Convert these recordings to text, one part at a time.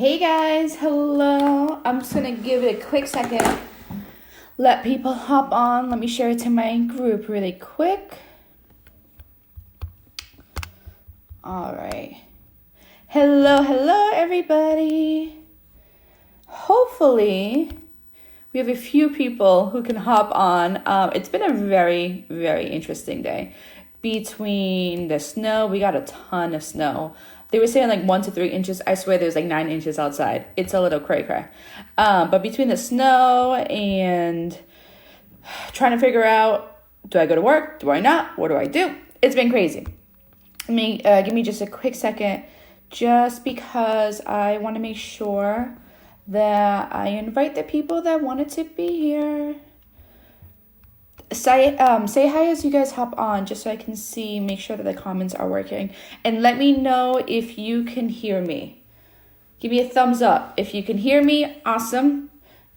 Hey guys, hello. I'm just gonna give it a quick second. Let people hop on. Let me share it to my group really quick. All right. Hello everybody. Hopefully we have a few people who can hop on. It's been a very, very interesting day. Between the snow, we got a ton of snow. They were saying like 1 to 3 inches. I swear there's like 9 inches outside. It's a little cray-cray. But between the snow and trying to figure out, do I go to work? Do I not? What do I do? It's been crazy. Give me just a quick second, just because I want to make sure that I invite the people that wanted to be here. Say hi as you guys hop on, just so I can see, make sure that the comments are working. And let me know if you can hear me. Give me a thumbs up. If you can hear me, awesome.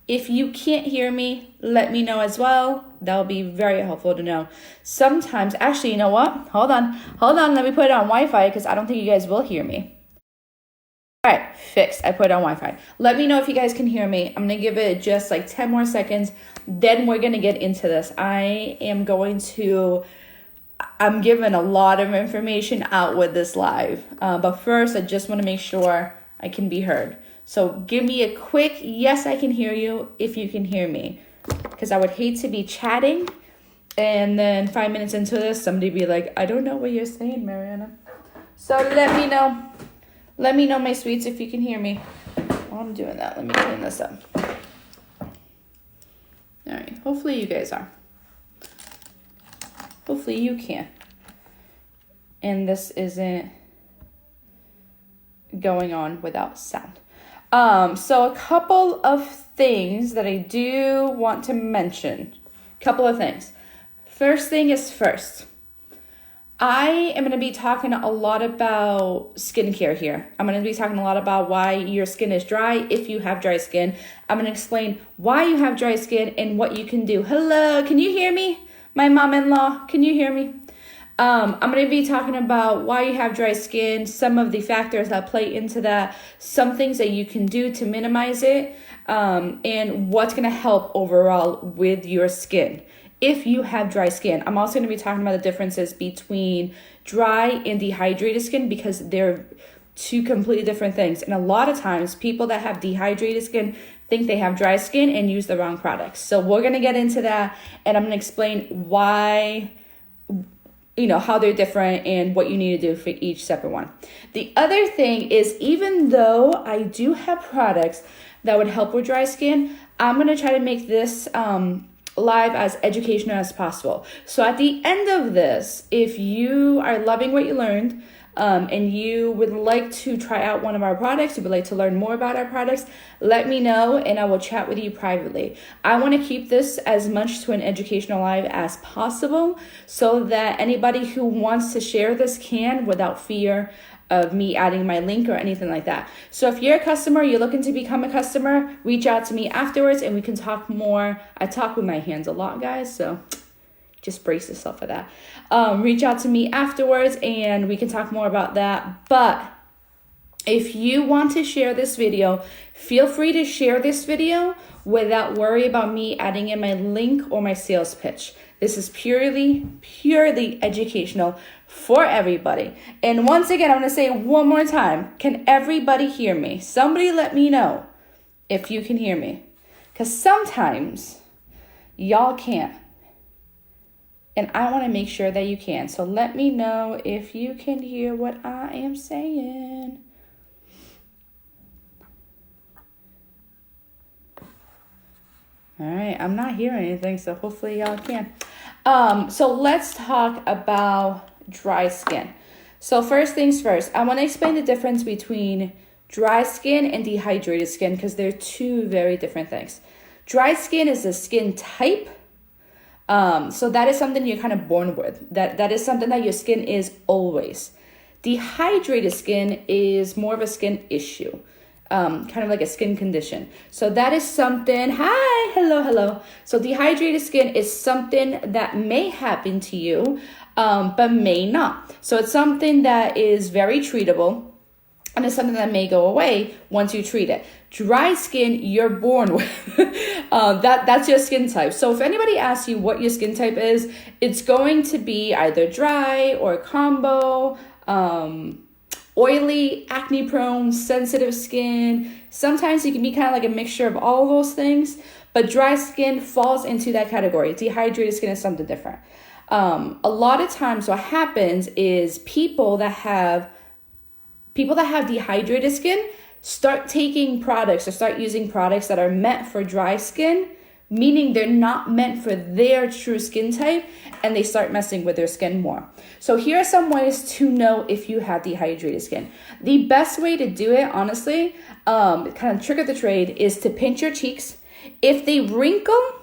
If you can't hear me, let me know as well. That'll be very helpful to know. Sometimes, actually, you know what? Hold on. Let me put it on Wi-Fi because I don't think you guys will hear me. All right, fixed. I put it on Wi-Fi. Let me know if you guys can hear me. I'm going to give it just like 10 more seconds. Then we're going to get into this. I'm giving a lot of information out with this live. But first, I just want to make sure I can be heard. So give me a quick, yes, I can hear you if you can hear me. Because I would hate to be chatting and then 5 minutes into this, somebody be like, I don't know what you're saying, Mariana. So let me know. Let me know, my sweets, if you can hear me. While I'm doing that, let me clean this up. All right, hopefully you guys are. Hopefully you can. And this isn't going on without sound. So a couple of things that I do want to mention. Couple of things. First thing is first. I am going to be talking a lot about skincare here. I'm going to be talking a lot about why your skin is dry if you have dry skin. I'm going to explain why you have dry skin and what you can do. Hello, can you hear me? My mom-in-law, can you hear me? I'm going to be talking about why you have dry skin, some of the factors that play into that, some things that you can do to minimize it, and what's going to help overall with your skin if you have dry skin. I'm also going to be talking about the differences between dry and dehydrated skin because they're two completely different things. And a lot of times people that have dehydrated skin think they have dry skin and use the wrong products. So we're going to get into that, and I'm going to explain why, how they're different and what you need to do for each separate one. The other thing is, even though I do have products that would help with dry skin, I'm going to try to make this live as educational as possible. So at the end of this, if you are loving what you learned and you would like to try out one of our products, you would like to learn more about our products, let me know and I will chat with you privately. I want to keep this as much to an educational live as possible so that anybody who wants to share this can without fear of me adding my link or anything like that. So if you're a customer, you're looking to become a customer, reach out to me afterwards and we can talk more. I talk with my hands a lot, guys, so just brace yourself for that. Reach out to me afterwards and we can talk more about that. But if you want to share this video, feel free to share this video without worry about me adding in my link or my sales pitch. This is purely educational for everybody. And once again, I'm going to say it one more time. Can everybody hear me? Somebody let me know if you can hear me. Because sometimes y'all can't. And I want to make sure that you can. So let me know if you can hear what I am saying. All right, I'm not hearing anything, so hopefully y'all can. So let's talk about dry skin. So first things first, I want to explain the difference between dry skin and dehydrated skin because they're two very different things. Dry skin is a skin type. So that is something you're kind of born with. That is something that your skin is always. Dehydrated skin is more of a skin issue. Kind of like a skin condition. So that is something, hello. So dehydrated skin is something that may happen to you, but may not. So it's something that is very treatable. and it's something that may go away once you treat it. Dry skin, you're born with. That's your skin type. So if anybody asks you what your skin type is, it's going to be either dry or combo, oily, acne prone, sensitive skin. Sometimes it can be kind of like a mixture of all of those things, but dry skin falls into that category. Dehydrated skin is something different. A lot of times what happens is people that have dehydrated skin start taking products or start using products that are meant for dry skin, meaning they're not meant for their true skin type, and they start messing with their skin more. So here are some ways to know if you have dehydrated skin. The best way to do it, honestly, kind of trick of the trade, is to pinch your cheeks. If they wrinkle,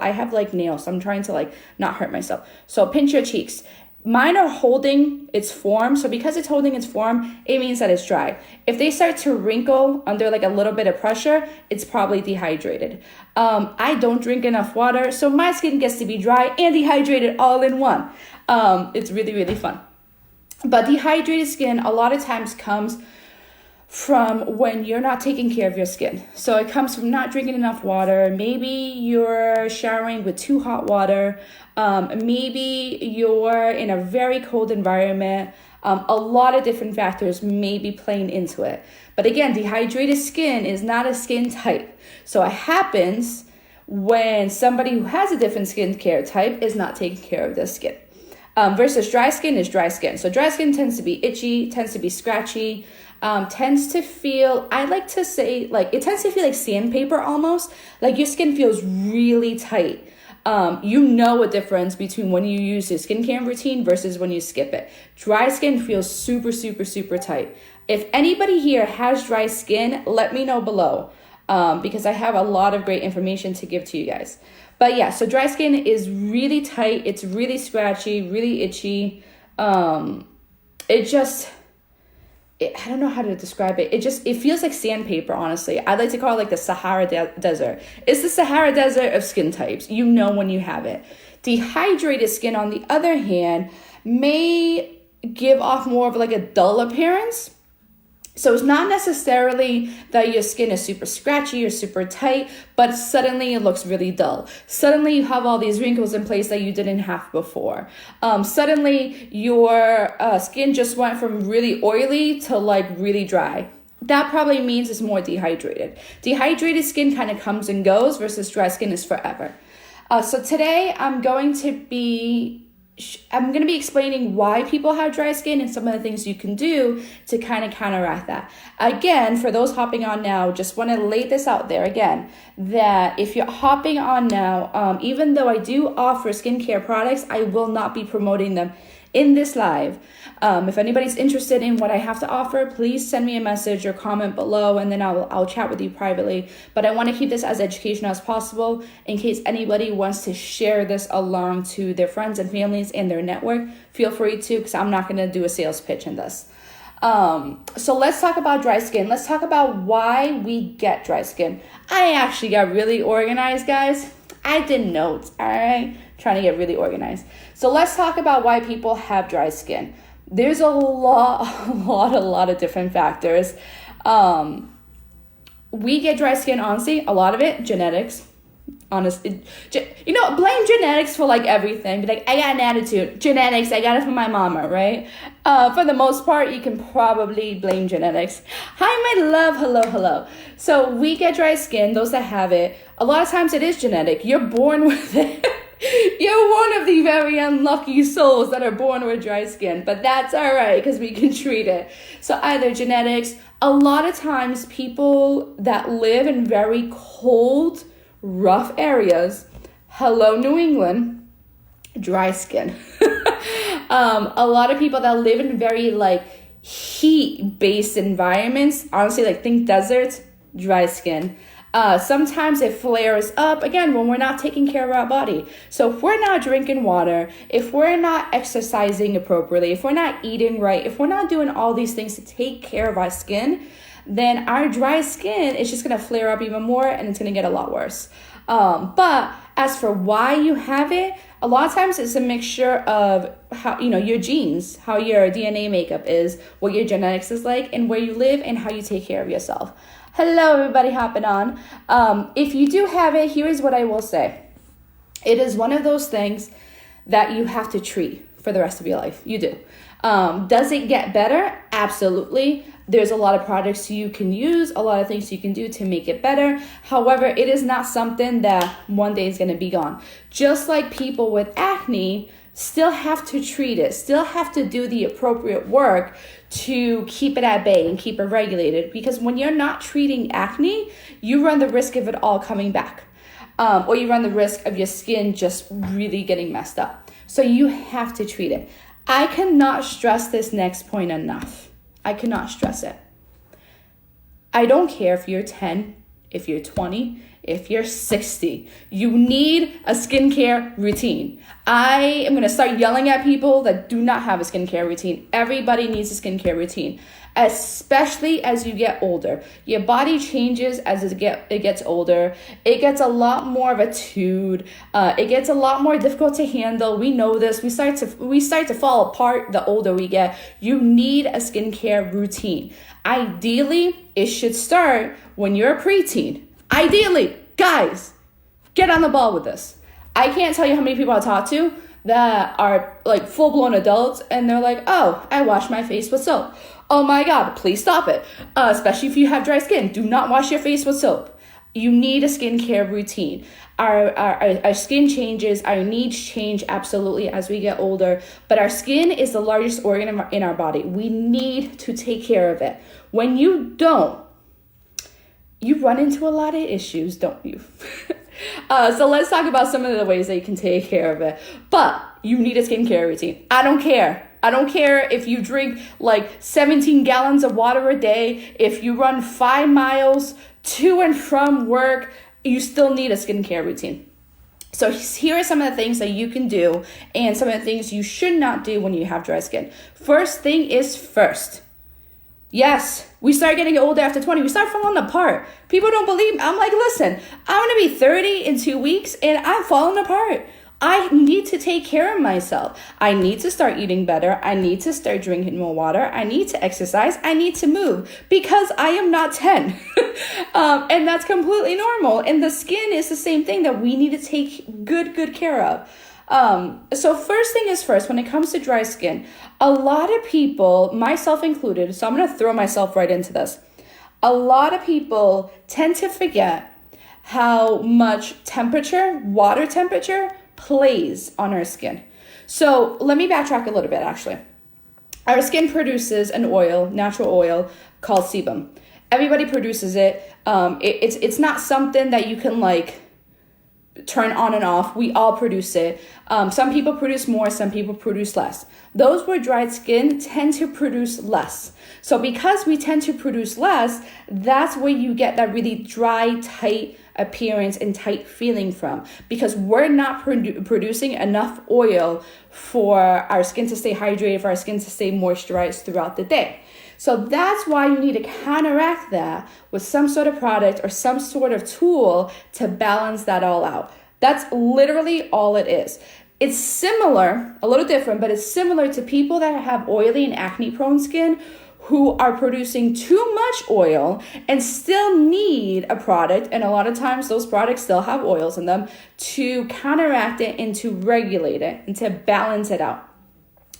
I have like nails, so I'm trying to like not hurt myself. So pinch your cheeks. Mine are holding its form. So because it's holding its form, it means that it's dry. If they start to wrinkle under like a little bit of pressure, it's probably dehydrated. I don't drink enough water, so my skin gets to be dry and dehydrated all in one. It's really, really fun. But dehydrated skin a lot of times comes from when you're not taking care of your skin. So it comes from not drinking enough water. Maybe you're showering with too hot water. Maybe you're in a very cold environment. A lot of different factors may be playing into it. But again, dehydrated skin is not a skin type. So it happens when somebody who has a different skincare type is not taking care of their skin. Versus dry skin is dry skin. So dry skin tends to be itchy, tends to be scratchy, tends to feel, I like to say, like, it tends to feel like sandpaper almost. Like your skin feels really tight. You know a difference between when you use your skincare routine versus when you skip it. Dry skin feels super, super, super tight. If anybody here has dry skin, let me know below, because I have a lot of great information to give to you guys. But yeah, so dry skin is really tight. It's really scratchy, really itchy. I don't know how to describe it. It feels like sandpaper, honestly. I like to call it like the Sahara Desert. It's the Sahara Desert of skin types. You know when you have it. Dehydrated skin, on the other hand, may give off more of like a dull appearance. So it's not necessarily that your skin is super scratchy or super tight, but suddenly it looks really dull. Suddenly you have all these wrinkles in place that you didn't have before. Suddenly your skin just went from really oily to like really dry. That probably means it's more dehydrated. Dehydrated skin kind of comes and goes versus dry skin is forever. So today I'm going to be explaining why people have dry skin and some of the things you can do to kind of counteract that. Again, for those hopping on now, just want to lay this out there again, that if you're hopping on now, even though I do offer skincare products, I will not be promoting them in this live. If anybody's interested in what I have to offer, please send me a message or comment below, and then I'll chat with you privately. But I want to keep this as educational as possible in case anybody wants to share this along to their friends and families and their network. Feel free to, because I'm not going to do a sales pitch in this. So let's talk about dry skin. Let's talk about why we get dry skin. I actually got really organized, guys. I did notes, all right? Trying to get really organized. So let's talk about why people have dry skin. There's a lot of different factors. We get dry skin, honestly, a lot of it, genetics. Honestly, blame genetics for like everything. Be like, I got an attitude. Genetics, I got it from my mama, right? For the most part, you can probably blame genetics. Hi, my love. Hello. So we get dry skin, those that have it. A lot of times it is genetic. You're born with it. You're one of the very unlucky souls that are born with dry skin, but that's all right because we can treat it. So either genetics, a lot of times people that live in very cold, rough areas, hello New England, dry skin. A lot of people that live in very like heat-based environments, honestly, like think deserts, dry skin. Sometimes it flares up, again, when we're not taking care of our body. So if we're not drinking water, if we're not exercising appropriately, if we're not eating right, if we're not doing all these things to take care of our skin, then our dry skin is just going to flare up even more and it's going to get a lot worse. But as for why you have it, a lot of times it's a mixture of how, your genes, how your DNA makeup is, what your genetics is like, and where you live and how you take care of yourself. Hello, everybody hopping on. If you do have it, here's what I will say. It is one of those things that you have to treat for the rest of your life. You do. Does it get better? Absolutely. There's a lot of products you can use, a lot of things you can do to make it better. However, it is not something that one day is going to be gone. Just like people with acne still have to treat it, still have to do the appropriate work to keep it at bay and keep it regulated. Because when you're not treating acne, you run the risk of it all coming back. Or you run the risk of your skin just really getting messed up. So you have to treat it. I cannot stress this next point enough. I cannot stress it. I don't care if you're 10, if you're 20, if you're 60. You need a skincare routine. I am going to start yelling at people that do not have a skincare routine. Everybody needs a skincare routine, especially as you get older. Your body changes as it gets older. It gets a lot more of a tude. It gets a lot more difficult to handle. We know this. We start to fall apart the older we get. You need a skincare routine. Ideally, it should start when you're a preteen. Ideally, guys, get on the ball with this. I can't tell you how many people I talk to that are like full-blown adults and they're like, oh, I wash my face with soap. Oh my God, please stop it. Especially if you have dry skin, do not wash your face with soap. You need a skincare routine. Our skin changes, our needs change absolutely as we get older, but our skin is the largest organ in our body. We need to take care of it. When you don't, you run into a lot of issues, don't you? So let's talk about some of the ways that you can take care of it. But you need a skincare routine. I don't care. I don't care if you drink like 17 gallons of water a day, if you run 5 miles to and from work, you still need a skincare routine. So here are some of the things that you can do and some of the things you should not do when you have dry skin. First thing is first. Yes, we start getting older after 20. We start falling apart. People don't believe me. I'm like, listen, I'm going to be 30 in 2 weeks and I'm falling apart. I need to take care of myself. I need to start eating better. I need to start drinking more water. I need to exercise. I need to move because I am not 10. And that's completely normal. And the skin is the same thing that we need to take good care of. So first thing is first, when it comes to dry skin, a lot of people, myself included, so I'm going to throw myself right into this. A lot of people tend to forget how much water temperature plays on our skin. So let me backtrack a little bit, actually. Our skin produces an oil, natural oil, called sebum. Everybody produces it. It's not something that you can like turn on and off. We all produce it. Some people produce more, some people produce less. Those with dried skin tend to produce less. So because we tend to produce less, that's where you get that really dry, tight appearance and tight feeling from, because we're not producing enough oil for our skin to stay hydrated, for our skin to stay moisturized throughout the day. So that's why you need to counteract that with some sort of product or some sort of tool to balance that all out. That's literally all it is. It's similar, a little different, but it's similar to people that have oily and acne prone skin who are producing too much oil and still need a product. And a lot of times those products still have oils in them to counteract it and to regulate it and to balance it out.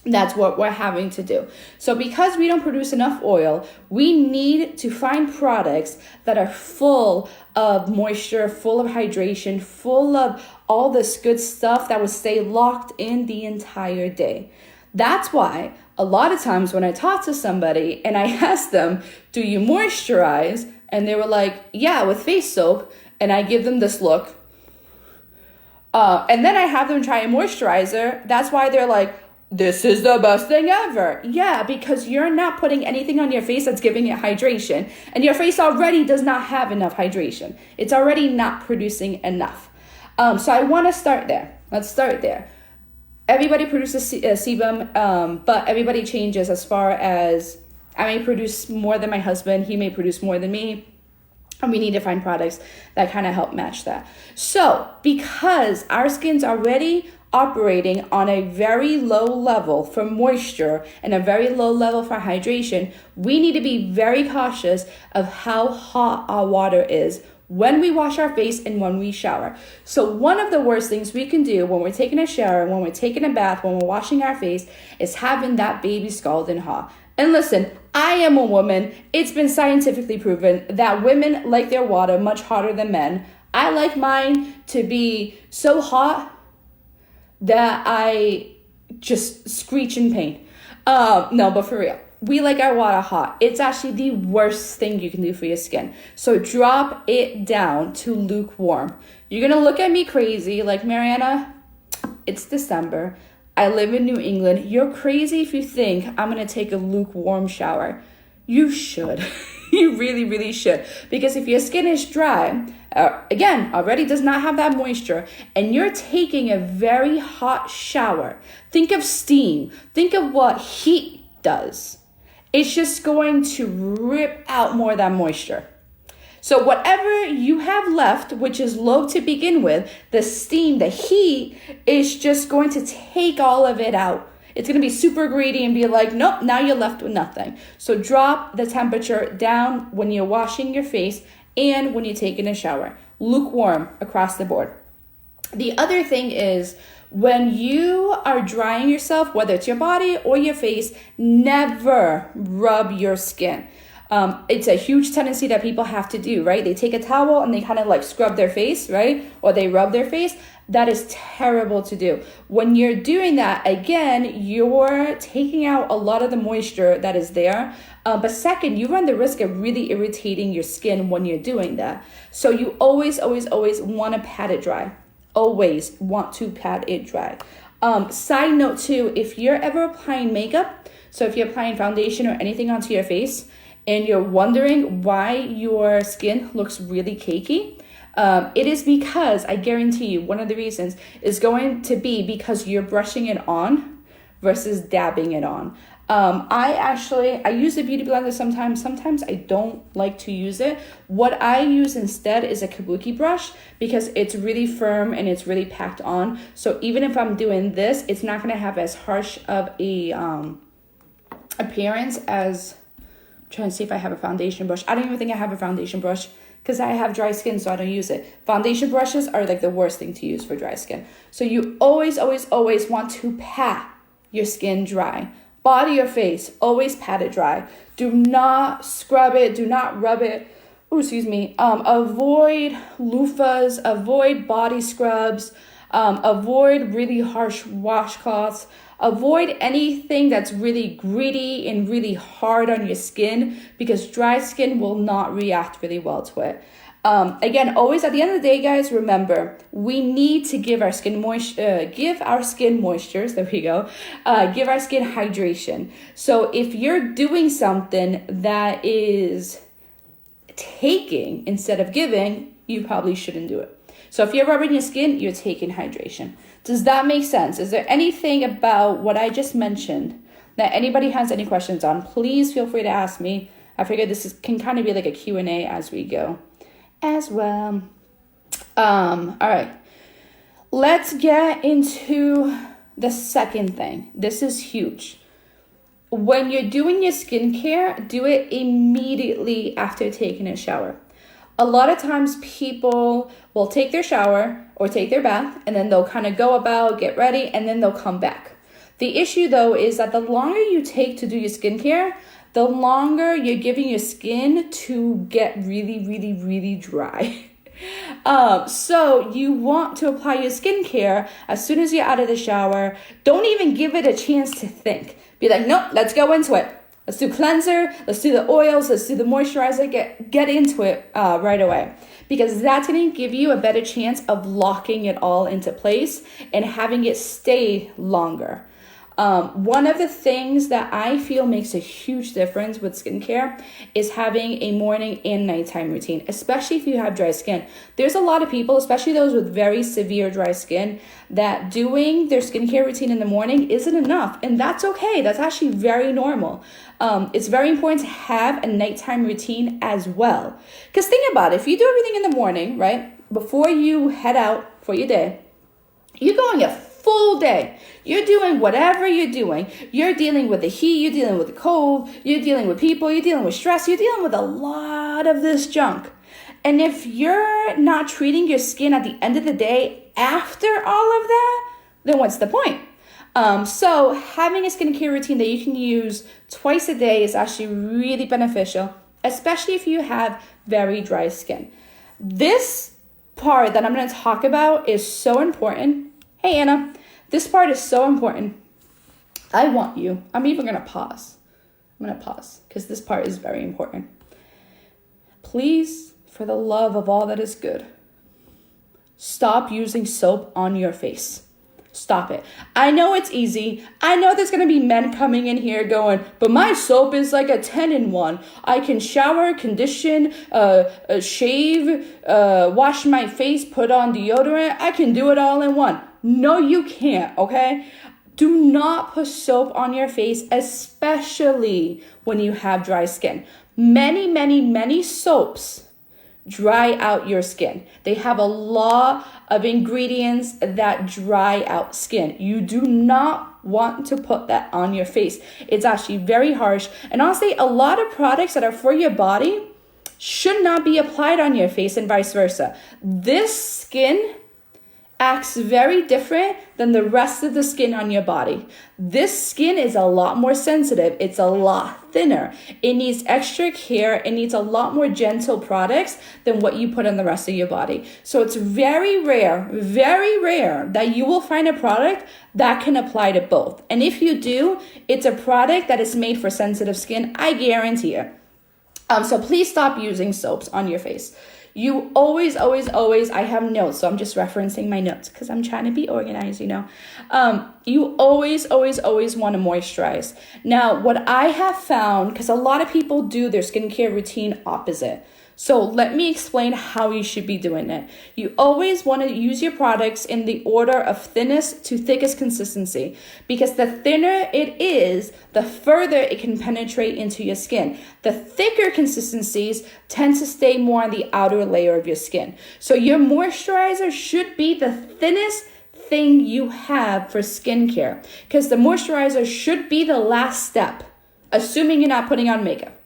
That's what we're having to do. So because we don't produce enough oil, we need to find products that are full of moisture, full of hydration, full of all this good stuff that will stay locked in the entire day. That's why a lot of times when I talk to somebody and I ask them, do you moisturize? And they were like, yeah, with face soap. And I give them this look. And then I have them try a moisturizer. That's why they're like, this is the best thing ever. Yeah, because you're not putting anything on your face that's giving it hydration. And your face already does not have enough hydration. It's already not producing enough. So I want to start there. Let's start there. Everybody produces sebum, but everybody changes as far as I may produce more than my husband. He may produce more than me. And we need to find products that kind of help match that. So because our skin's already operating on a very low level for moisture and a very low level for hydration, we need to be very cautious of how hot our water is when we wash our face and when we shower. So one of the worst things we can do when we're taking a shower, when we're taking a bath, when we're washing our face, is having that baby scalding hot. And listen, I am a woman. It's been scientifically proven that women like their water much hotter than men. I like mine to be so hot that I just screech in pain. No, but for real, we like our water hot. It's actually the worst thing you can do for your skin. So drop it down to lukewarm. You're gonna look at me crazy, like, Mariana, it's December. I live in New England. You're crazy if you think I'm gonna take a lukewarm shower. You should. You really, really should. Because if your skin is dry, again, already does not have that moisture, and you're taking a very hot shower, think of steam. Think of what heat does. It's just going to rip out more of that moisture. So whatever you have left, which is low to begin with, the steam, the heat, is just going to take all of it out. It's going to be super greedy and be like, nope, now you're left with nothing. So drop the temperature down when you're washing your face and when you're taking a shower. Lukewarm across the board. The other thing is, when you are drying yourself, whether it's your body or your face, never rub your skin. It's a huge tendency that people have to do, right? They take a towel and they kind of like scrub their face, right? Or they rub their face. That is terrible to do. When you're doing that, again, you're taking out a lot of the moisture that is there. But second, you run the risk of really irritating your skin when you're doing that. So you always, always, always want to pat it dry. Always want to pat it dry. Side note too, if you're ever applying makeup, so if you're applying foundation or anything onto your face, and you're wondering why your skin looks really cakey, it is because, I guarantee you, one of the reasons is going to be because you're brushing it on versus dabbing it on. I use the Beauty Blender sometimes I don't like to use it. What I use instead is a kabuki brush because it's really firm and it's really packed on. So even if I'm doing this, it's not going to have as harsh of a appearance as, I'm trying to see if I have a foundation brush. I don't even think I have a foundation brush because I have dry skin, so I don't use it. Foundation brushes are like the worst thing to use for dry skin. So you always, always, always want to pat your skin dry. Body or face, always pat it dry. Do not scrub it. Do not rub it. Avoid loofahs. Avoid body scrubs. Avoid really harsh washcloths. Avoid anything that's really gritty and really hard on your skin because dry skin will not react really well to it. Again, always at the end of the day, guys, remember, we need to give our skin moisture, give our skin moistures, there we go, give our skin hydration. So if you're doing something that is taking instead of giving, you probably shouldn't do it. So if you're rubbing your skin, you're taking hydration. Does that make sense? Is there anything about what I just mentioned that anybody has any questions on? Please feel free to ask me. I figured can kind of be like a Q&A as we go as well. All right, let's get into the second thing. This is huge. When you're doing your skincare, do it immediately after taking a shower. A lot of times people will take their shower or take their bath and then they'll kind of go about, get ready, and then they'll come back. The issue though is that the longer you take to do your skincare, the longer you're giving your skin to get really, really, really dry. So you want to apply your skincare as soon as you're out of the shower. Don't even give it a chance to think. Be like, nope, let's go into it. Let's do cleanser, let's do the oils, let's do the moisturizer, get into it right away. Because that's going to give you a better chance of locking it all into place and having it stay longer. One of the things that I feel makes a huge difference with skincare is having a morning and nighttime routine, especially if you have dry skin. There's a lot of people, especially those with very severe dry skin, that doing their skincare routine in the morning isn't enough. And that's okay. That's actually very normal. It's very important to have a nighttime routine as well. Because think about it. If you do everything in the morning, right, before you head out for your day, you're going at full day. You're doing whatever you're doing. You're dealing with the heat, you're dealing with the cold, you're dealing with people, you're dealing with stress, you're dealing with a lot of this junk. And if you're not treating your skin at the end of the day after all of that, then what's the point? So having a skincare routine that you can use twice a day is actually really beneficial, especially if you have very dry skin. This part that I'm going to talk about is so important. Hey, Anna, this part is so important. I'm even going to pause. I'm going to pause because this part is very important. Please, for the love of all that is good, stop using soap on your face. Stop it. I know it's easy. I know there's going to be men coming in here going, but my soap is like a 10-in-1. I can shower, condition, shave, wash my face, put on deodorant. I can do it all in one. No, you can't, okay? Do not put soap on your face, especially when you have dry skin. Many soaps dry out your skin. They have a lot of ingredients that dry out skin. You do not want to put that on your face. It's actually very harsh. And honestly, a lot of products that are for your body should not be applied on your face and vice versa. This skin acts very different than the rest of the skin on your body. This skin is a lot more sensitive. It's a lot thinner. It needs extra care. It needs a lot more gentle products than what you put on the rest of your body. So it's very rare that you will find a product that can apply to both. And if you do, it's a product that is made for sensitive skin. I guarantee it. So please stop using soaps on your face. You always, I have notes, so I'm just referencing my notes because I'm trying to be organized, you know. You always want to moisturize. Now, what I have found, because a lot of people do their skincare routine opposite. So let me explain how you should be doing it. You always want to use your products in the order of thinnest to thickest consistency, because the thinner it is, the further it can penetrate into your skin. The thicker consistencies tend to stay more on the outer layer of your skin. So your moisturizer should be the thinnest thing you have for skincare, because the moisturizer should be the last step, assuming you're not putting on makeup.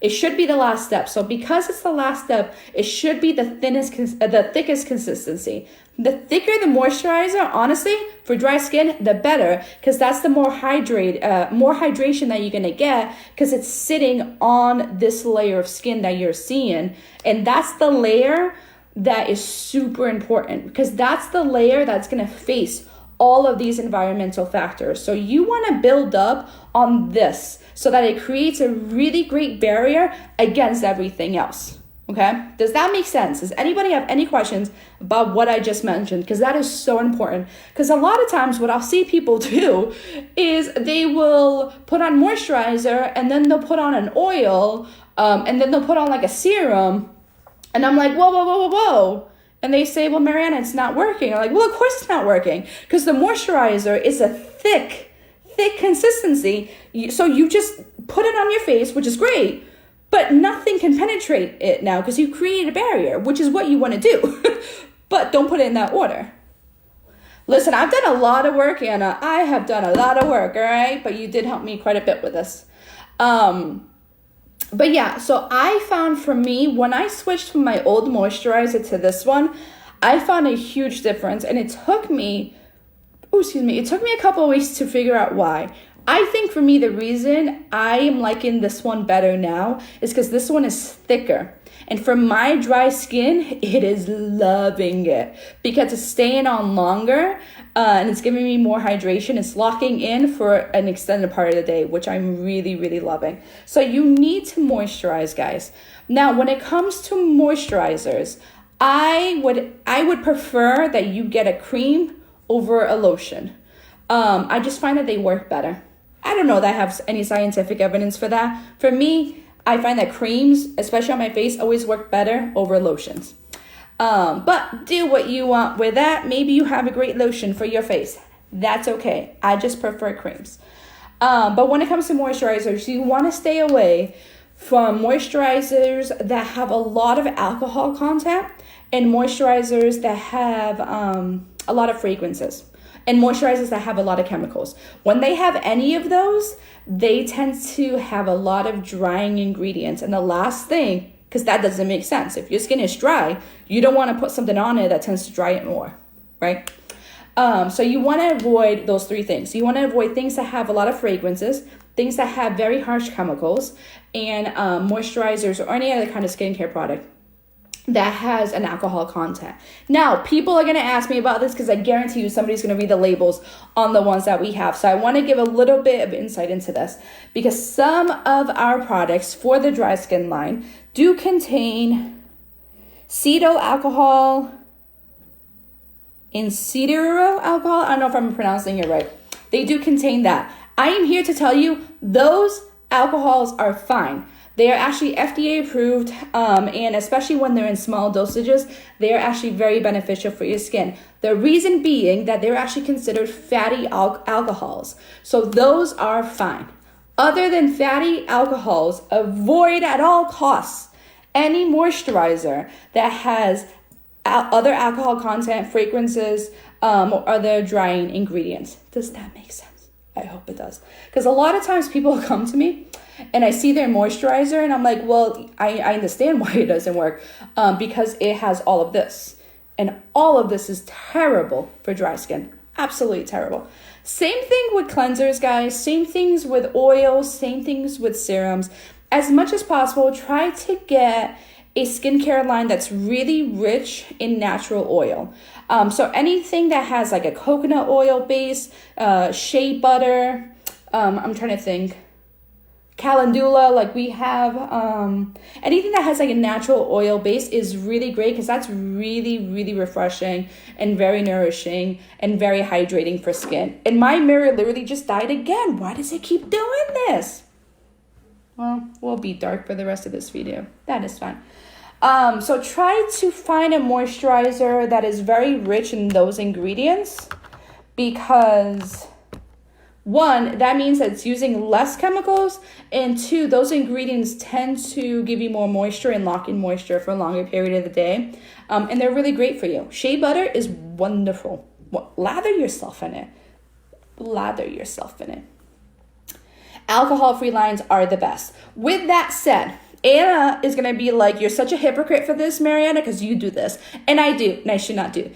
It should be the last step. So because it's the last step, it should be the thickest consistency. The thicker the moisturizer, honestly, for dry skin, the better, because that's the more hydration that you're gonna get, because it's sitting on this layer of skin that you're seeing, and that's the layer that is super important, because that's the layer that's gonna face all of these environmental factors. So you want to build up on this so that it creates a really great barrier against everything else. Okay? Does that make sense? Does anybody have any questions about what I just mentioned? Because that is so important. Because a lot of times what I'll see people do is they will put on moisturizer and then they'll put on an oil and then they'll put on like a serum. And I'm like, whoa. And they say, well, Mariana, it's not working. I'm like, well, of course it's not working, because the moisturizer is a thick consistency. So you just put it on your face, which is great, but nothing can penetrate it now because you create a barrier, which is what you want to do. But don't put it in that order. Listen, I've done a lot of work, Anna. I have done a lot of work, all right? But you did help me quite a bit with this. But yeah, so I found for me, when I switched from my old moisturizer to this one, I found a huge difference. And it took me a couple of weeks to figure out why. I think for me, the reason I am liking this one better now is because this one is thicker. And for my dry skin, it is loving it because it's staying on longer and it's giving me more hydration. It's locking in for an extended part of the day, which I'm really loving. So you need to moisturize, guys. Now, when it comes to moisturizers, I would prefer that you get a cream over a lotion. I just find that they work better. I don't know that I have any scientific evidence for that. For me, I find that creams, especially on my face, always work better over lotions. But do what you want with that. Maybe you have a great lotion for your face. That's okay. I just prefer creams. But when it comes to moisturizers, you want to stay away from moisturizers that have a lot of alcohol content and moisturizers that have a lot of fragrances. and moisturizers that have a lot of chemicals. When they have any of those, they tend to have a lot of drying ingredients. And the last thing, because that doesn't make sense. If your skin is dry, you don't want to put something on it that tends to dry it more, right? So you want to avoid those three things. You want to avoid things that have a lot of fragrances, things that have very harsh chemicals, and moisturizers or any other kind of skincare product that has an alcohol content. Now, people are going to ask me about this because I guarantee you somebody's going to read the labels on the ones that we have. So I want to give a little bit of insight into this because some of our products for the dry skin line do contain cetyl alcohol and cetyl alcohol. I don't know if I'm pronouncing it right. They do contain that. I am here to tell you those alcohols are fine. They are actually FDA approved, and especially when they're in small dosages, they are actually very beneficial for your skin. The reason being that they're actually considered fatty alcohols. So those are fine. Other than fatty alcohols, avoid at all costs any moisturizer that has other alcohol content, fragrances, or other drying ingredients. Does that make sense? I hope it does. Because a lot of times people come to me and I see their moisturizer and I'm like, well, I understand why it doesn't work because it has all of this. And all of this is terrible for dry skin. Absolutely terrible. Same thing with cleansers, guys. Same things with oils. Same things with serums. As much as possible, try to get a skincare line that's really rich in natural oil. So anything that has like a coconut oil base, shea butter, I'm trying to think, calendula, like we have, anything that has like a natural oil base is really great because that's really, really refreshing and very nourishing and very hydrating for skin. And my mirror literally just died again. Why does it keep doing this? Well, we'll be dark for the rest of this video. That is fine. So try to find a moisturizer that is very rich in those ingredients because one, that means that it's using less chemicals, and two, those ingredients tend to give you more moisture and lock in moisture for a longer period of the day. And they're really great for you. Shea butter is wonderful. Lather yourself in it. Lather yourself in it. Alcohol-free lines are the best. With that said, Anna is going to be like, you're such a hypocrite for this, Mariana, because you do this. And I do, and I should not do.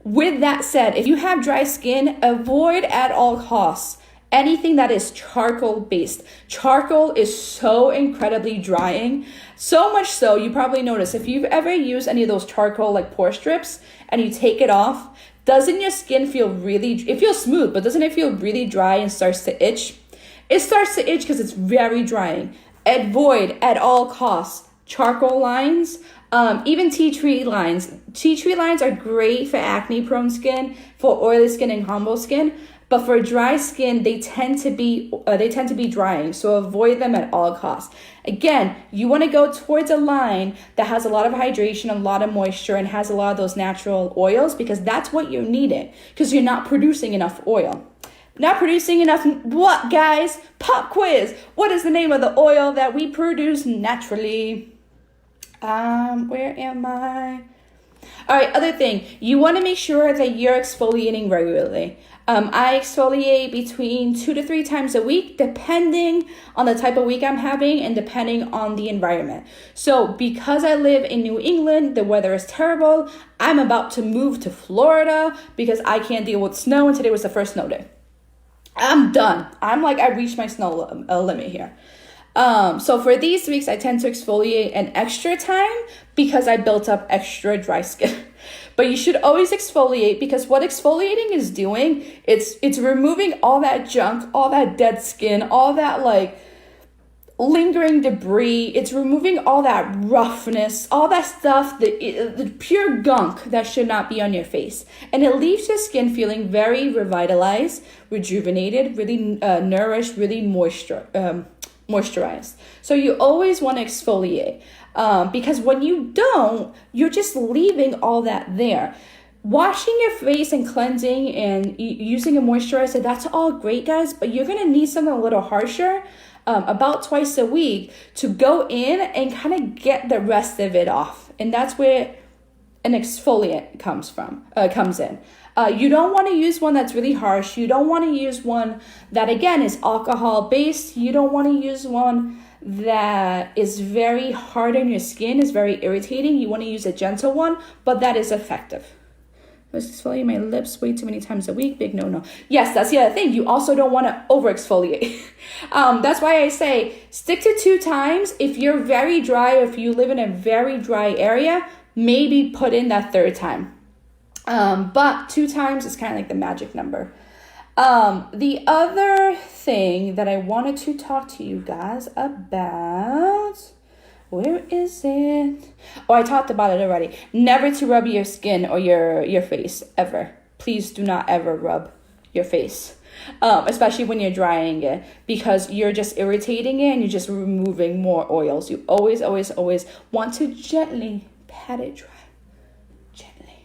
With that said, if you have dry skin, avoid at all costs anything that is charcoal based. Charcoal is so incredibly drying. So much so, you probably notice if you've ever used any of those charcoal like pore strips and you take it off, doesn't your skin feel really, it feels smooth, but doesn't it feel really dry and starts to itch? It starts to itch because it's very drying. Avoid at all costs charcoal lines, even tea tree lines. Tea tree lines are great for acne prone skin, for oily skin and humble skin, but for dry skin, they tend to be drying. So avoid them at all costs. Again, you want to go towards a line that has a lot of hydration, a lot of moisture, and has a lot of those natural oils because that's what you're needing because you're not producing enough oil. Not producing enough what, guys? Pop quiz. What is the name of the oil that we produce naturally? Where am I? All right, other thing. You want to make sure that you're exfoliating regularly. I exfoliate between 2 to 3 times a week, depending on the type of week I'm having and depending on the environment. So because I live in New England, the weather is terrible. I'm about to move to Florida because I can't deal with snow, and today was the first snow day. I'm done. I'm like, I reached my snow limit here. So for these weeks, I tend to exfoliate an extra time because I built up extra dry skin. But you should always exfoliate because what exfoliating is doing, it's removing all that junk, all that dead skin, all that like lingering debris. It's removing all that roughness, all that stuff, the pure gunk that should not be on your face. And it leaves your skin feeling very revitalized, rejuvenated, really nourished, really moisturized. So you always want to exfoliate because when you don't, you're just leaving all that there. Washing your face and cleansing and using a moisturizer, that's all great, guys, but you're going to need something a little harsher about twice a week to go in and kind of get the rest of it off. And that's where an exfoliant comes in. You don't want to use one that's really harsh. You don't want to use one that, again, is alcohol based. You don't want to use one that is very hard on your skin, is very irritating. You want to use a gentle one, but that is effective. I was exfoliating my lips way too many times a week. Big no. Yes, that's the other thing. You also don't want to over exfoliate. That's why I say stick to 2 times. If you're very dry, or if you live in a very dry area, maybe put in that 3rd time. But 2 times is kind of like the magic number. The other thing that I wanted to talk to you guys about, where is it? Oh, I talked about it already. Never to rub your skin or your face, ever. Please do not ever rub your face, especially when you're drying it, because you're just irritating it and you're just removing more oils. You always, always, always want to gently pat it dry. Gently.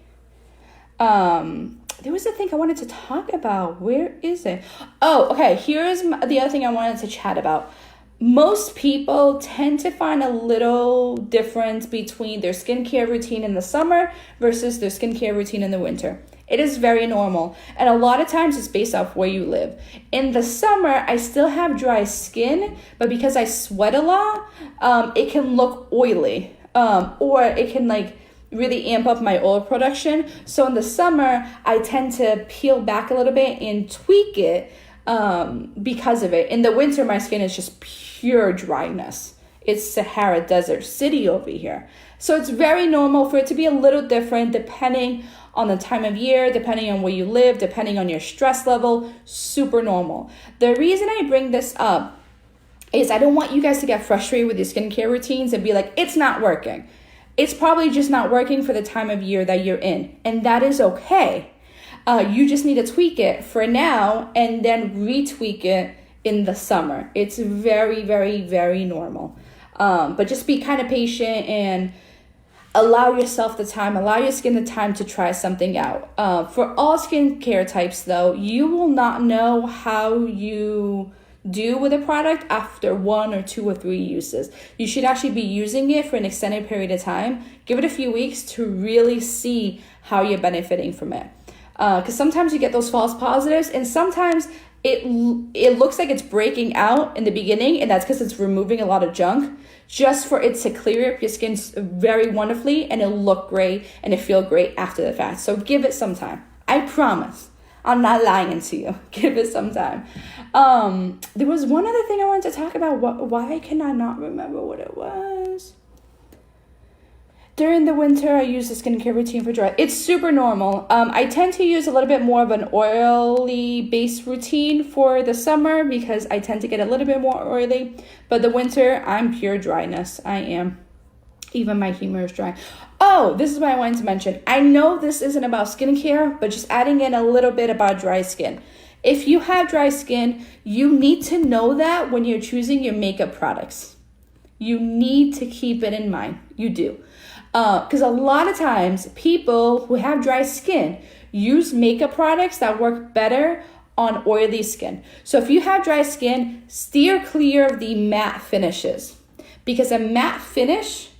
There was a thing I wanted to talk about. Where is it? Oh, okay. Here's the other thing I wanted to chat about. Most people tend to find a little difference between their skincare routine in the summer versus their skincare routine in the winter. It is very normal. And a lot of times it's based off where you live. In the summer, I still have dry skin, but because I sweat a lot, it can look oily. Or it can really amp up my oil production. So in the summer, I tend to peel back a little bit and tweak it because of it. In the winter, my skin is just pure dryness. It's Sahara Desert City over here. So it's very normal for it to be a little different depending on the time of year, depending on where you live, depending on your stress level. Super normal. The reason I bring this up is I don't want you guys to get frustrated with your skincare routines and be like, it's not working. It's probably just not working for the time of year that you're in. And that is okay. You just need to tweak it for now and then retweak it in the summer. It's very, very, very normal. But just be kind of patient and allow yourself the time, allow your skin the time to try something out. For all skincare types, though, you will not know how you do with a product after 1 or 2 or 3 uses. You should actually be using it for an extended period of time. Give it a few weeks to really see how you're benefiting from it. Because sometimes you get those false positives, and sometimes it looks like it's breaking out in the beginning, and that's because it's removing a lot of junk just for it to clear up your skin very wonderfully, and it'll look great and it feel great after the fact. So give it some time. I promise. I'm not lying to you. Give it some time. There was one other thing I wanted to talk about. Why can I not remember what it was? During the winter, I use the skincare routine for dry. It's super normal. I tend to use a little bit more of an oily based routine for the summer because I tend to get a little bit more oily. But the winter, I'm pure dryness. I am. Even my humor is dry. Oh, this is what I wanted to mention. I know this isn't about skincare, but just adding in a little bit about dry skin. If you have dry skin, you need to know that when you're choosing your makeup products. You need to keep it in mind. You do. Because a lot of times people who have dry skin use makeup products that work better on oily skin. So if you have dry skin, steer clear of the matte finishes because a matte finish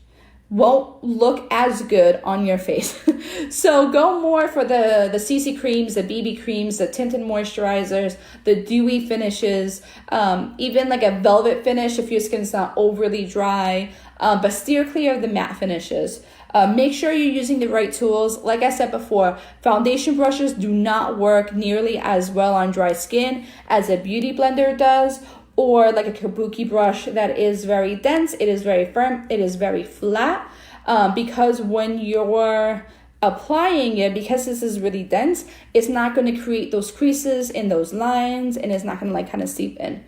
won't look as good on your face. So go more for the CC creams, the BB creams, the tinted moisturizers, the dewy finishes, even like a velvet finish if your skin's not overly dry, but steer clear of the matte finishes. Make sure you're using the right tools. Like I said before, foundation brushes do not work nearly as well on dry skin as a beauty blender does, or like a kabuki brush that is very dense, it is very firm, it is very flat, because when you're applying it, because this is really dense, it's not going to create those creases and those lines, and it's not going to kind of seep in.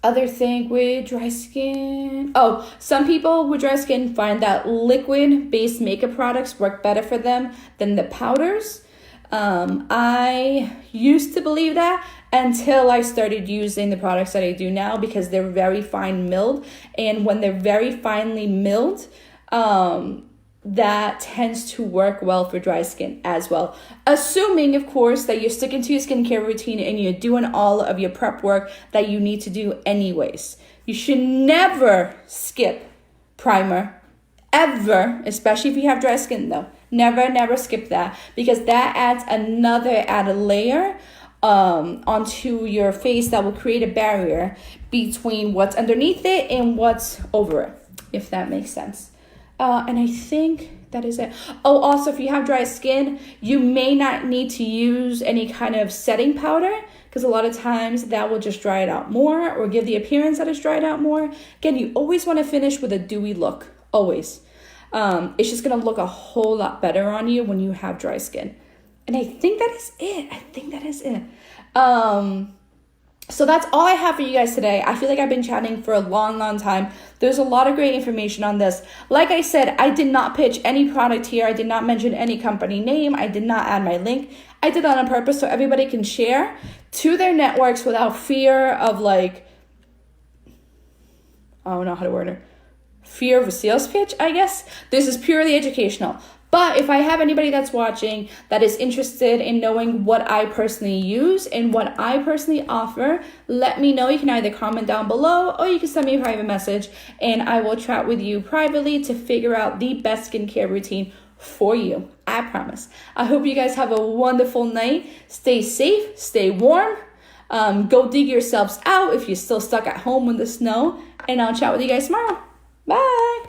Other thing with dry skin, some people with dry skin find that liquid-based makeup products work better for them than the powders. I used to believe that until I started using the products that I do now because they're very fine milled. And when they're very finely milled, that tends to work well for dry skin as well. Assuming, of course, that you're sticking to your skincare routine and you're doing all of your prep work that you need to do anyways. You should never skip primer ever, especially if you have dry skin though, never skip that, because that adds another added layer onto your face that will create a barrier between what's underneath it and what's over it, if that makes sense. And I think that is it. Oh, also, if you have dry skin, you may not need to use any kind of setting powder, because a lot of times that will just dry it out more or give the appearance that it's dried out more. Again, you always want to finish with a dewy look, always. It's just going to look a whole lot better on you when you have dry skin. And I think that is it. So that's all I have for you guys today. I feel like I've been chatting for a long time. There's a lot of great information on this. Like I said, I did not pitch any product here. I did not mention any company name. I did not add my link. I did that on purpose so everybody can share to their networks without fear of I don't know how to word it. Fear of a sales pitch, I guess. This is purely educational. But if I have anybody that's watching that is interested in knowing what I personally use and what I personally offer, let me know. You can either comment down below or you can send me a private message and I will chat with you privately to figure out the best skincare routine for you. I promise. I hope you guys have a wonderful night. Stay safe, stay warm. Go dig yourselves out if you're still stuck at home with the snow. And I'll chat with you guys tomorrow. Bye.